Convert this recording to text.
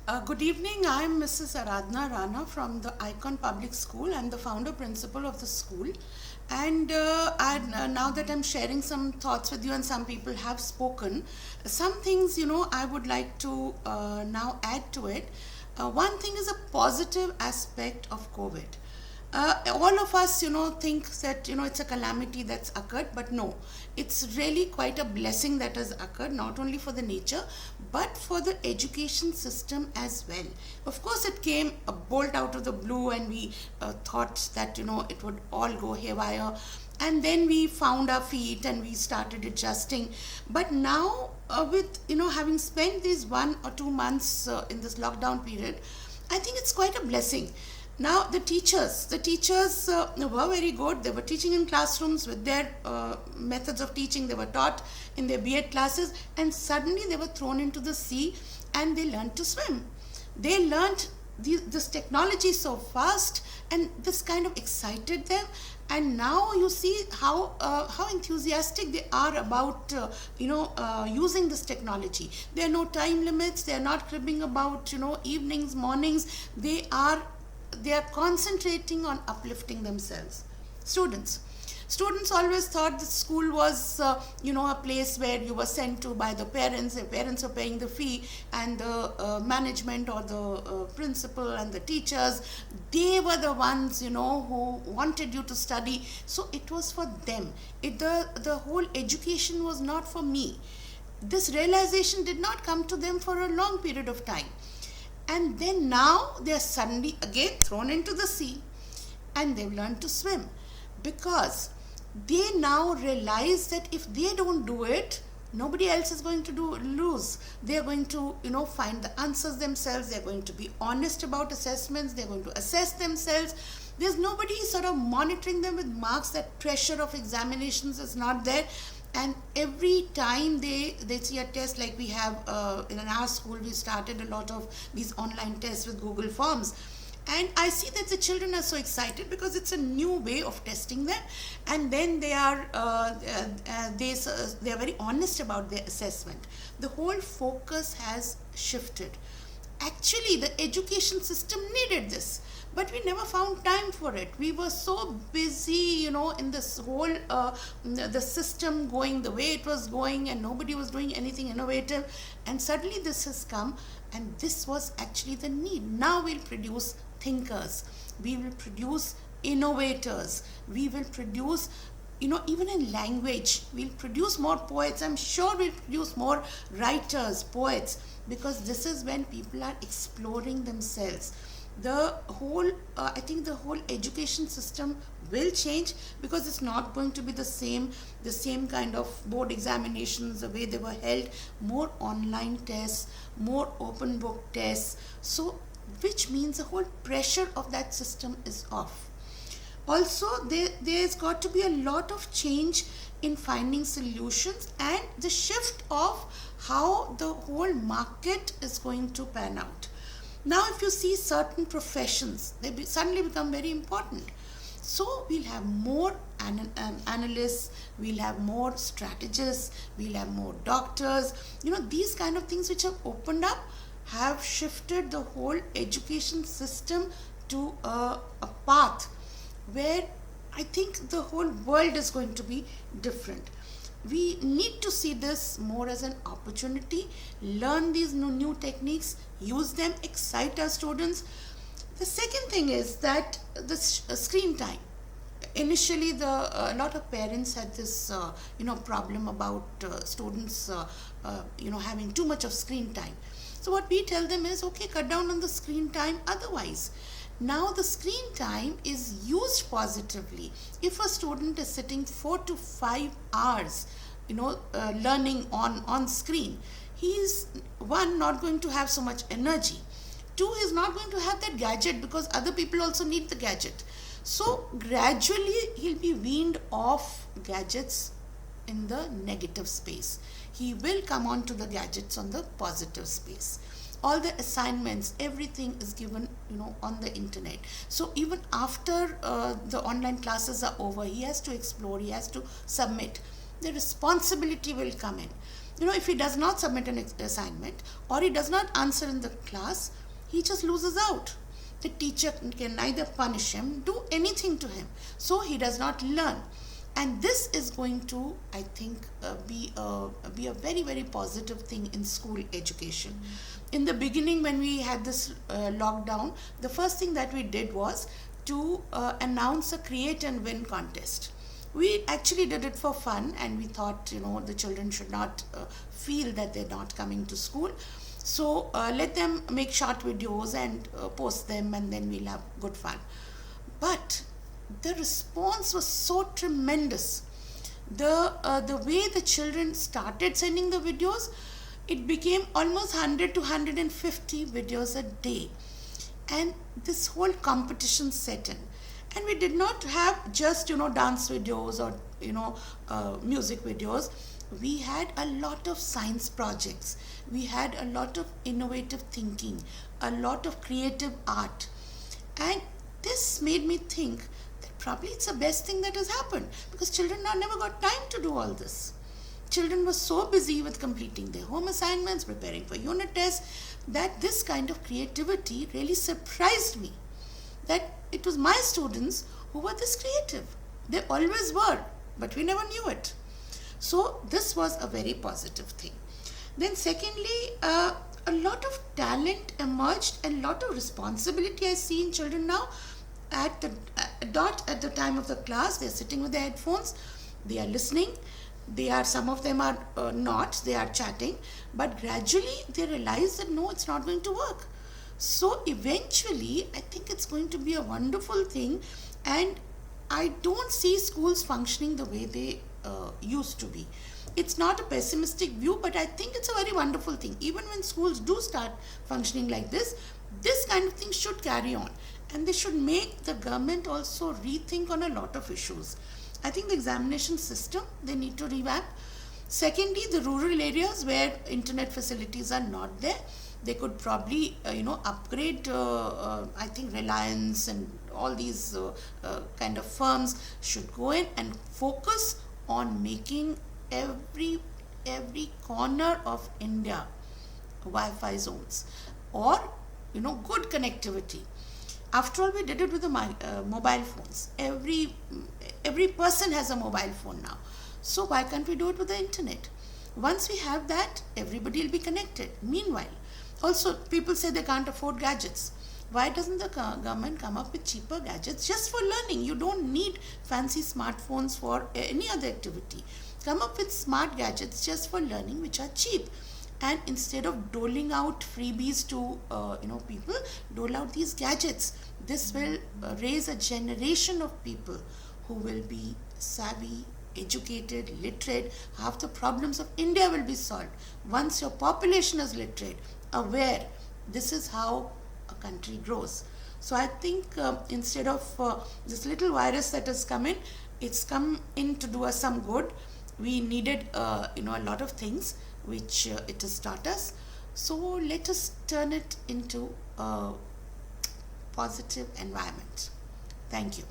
Good evening. I'm Mrs. Aradhna Rana from the Icon Public School. I'm the founder principal of the school. And now that I'm sharing some thoughts with you, and some people have spoken, some things, I would like to now add to it. One thing is a positive aspect of COVID. All of us, think that, it's a calamity that's occurred, but no, it's really quite a blessing that has occurred, not only for the nature, but for the education system as well. Of course, it came a bolt out of the blue, and we thought that, it would all go haywire. And then we found our feet and we started adjusting. But now, with, having spent these 1 or 2 months in this lockdown period, I think it's quite a blessing. Now the teachers were very good. They were teaching in classrooms with their methods of teaching. They were taught in their B.Ed classes, and suddenly they were thrown into the sea and they learned to swim. They learned this technology so fast, and this kind of excited them. And now you see how enthusiastic they are about using this technology. There are no time limits. They are not cribbing about evenings, mornings. They are concentrating on uplifting themselves. Students always thought that school was a place where you were sent to by the parents. The parents were paying the fee, and the management or the principal and the teachers, they were the ones who wanted you to study. So it was for them. The whole education was not for me. This realization did not come to them for a long period of time. And then now they are suddenly again thrown into the sea, and they've learned to swim, because they now realize that if they don't do it, nobody else is going to lose. They are going to find the answers themselves. They're going to be honest about assessments. They're going to assess themselves. There's nobody sort of monitoring them with marks. That pressure of examinations is not there. And every time they see a test, like we have in our school, we started a lot of these online tests with Google Forms. And I see that the children are so excited because it's a new way of testing them. And then they are very honest about their assessment. The whole focus has shifted. Actually, the education system needed this, but we never found time for it. We were so busy, in this whole the system going the way it was going, and nobody was doing anything innovative. And suddenly this has come, and this was actually the need. Now we'll produce thinkers, we will produce innovators, we will produce, even in language, we'll produce more poets. I'm sure we'll produce more writers, poets, because this is when people are exploring themselves. I think the whole education system will change, because it's not going to be the same kind of board examinations the way they were held. More online tests, more open book tests. So, which means the whole pressure of that system is off. Also, there's got to be a lot of change in finding solutions, and the shift of how the whole market is going to pan out. Now, if you see certain professions, they suddenly become very important. So we'll have more analysts, we'll have more strategists, we'll have more doctors. These kind of things which have opened up have shifted the whole education system to a path where I think the whole world is going to be different. We need to see this more as an opportunity, learn these new techniques, use them, excite our students. The second thing is that the screen time. Initially, a lot of parents had this problem about students having too much of screen time. So what we tell them is, okay, cut down on the screen time otherwise. Now the screen time is used positively. If a student is sitting 4 to 5 hours, learning on screen, he is, one, not going to have so much energy. Two, is not going to have that gadget, because other people also need the gadget. So gradually he'll be weaned off gadgets in the negative space. He will come on to the gadgets on the positive space. All the assignments, everything is given on the internet. So even after the online classes are over, he has to explore, he has to submit. The responsibility will come in. If he does not submit an assignment or he does not answer in the class, he just loses out. The teacher can neither punish him, do anything to him, so he does not learn. And this is going to, I think, be a very, very positive thing in school education. In the beginning, when we had this lockdown, the first thing that we did was to announce a create and win contest. We actually did it for fun, and we thought, the children should not feel that they're not coming to school. So let them make short videos and post them, and then we'll have good fun. But the response was so tremendous. The way the children started sending the videos, it became almost 100 to 150 videos a day. And this whole competition set in. And we did not have just, dance videos or, music videos. We had a lot of science projects. We had a lot of innovative thinking, a lot of creative art. And this made me think that probably it's the best thing that has happened, because children now never got time to do all this. Children were so busy with completing their home assignments, preparing for unit tests, that this kind of creativity really surprised me. That it was my students who were this creative. They always were, but we never knew it. So this was a very positive thing. Then secondly, a lot of talent emerged and a lot of responsibility I see in children now. At the time of the class, they're sitting with their headphones, they are listening. Some of them are not, they are chatting, but gradually they realize that no, it's not going to work. So eventually, I think it's going to be a wonderful thing, and I don't see schools functioning the way they used to be. It's not a pessimistic view, but I think it's a very wonderful thing. Even when schools do start functioning like this kind of thing should carry on, and they should make the government also rethink on a lot of issues. I think the examination system, they need to revamp. Secondly, the rural areas where internet facilities are not there, they could probably, upgrade, I think Reliance and all these kind of firms should go in and focus on making every corner of India Wi-Fi zones, or, good connectivity. After all, we did it with the mobile phones. Every person has a mobile phone now. So why can't we do it with the internet? Once we have that, everybody will be connected. Meanwhile, also people say they can't afford gadgets. Why doesn't the government come up with cheaper gadgets just for learning? You don't need fancy smartphones for any other activity. Come up with smart gadgets just for learning, which are cheap. And instead of doling out freebies to people, dole out these gadgets. This will raise a generation of people who will be savvy, educated, literate. Half the problems of India will be solved once your population is literate, aware. This is how a country grows. So I think instead of this little virus that has come in, it's come in to do us some good. We needed a lot of things which it has taught us. So let us turn it into a positive environment. Thank you.